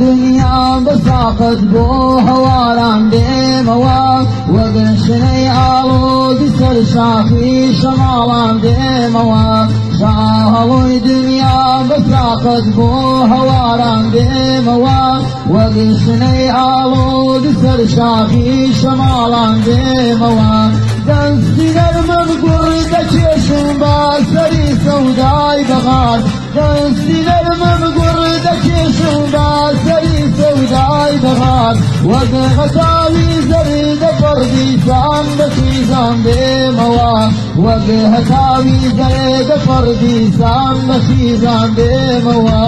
دنیا بساقت بۆ هەواران دێمەوە وەگن شنەی ئاڵۆزی سەر شاخی شەماڵان دێمەوە هەڵۆی دنیا بساقت بۆ هەواران دێمەوە وەگن شنەی ئاڵۆزی سەر شاخی شەماڵان دێمەوە دەستی نەرمم گوڕ دەکێشم بە سەری سەودای بەغار دەستی نەرمم گوڕ دەکێشم بە سەری سەودای بەغار وەک هەتاوی زەردە پەردیسان بە خیزان دێمەوە وەک هەتاوی زەردە پەردیسان بە خیزان دێمەوە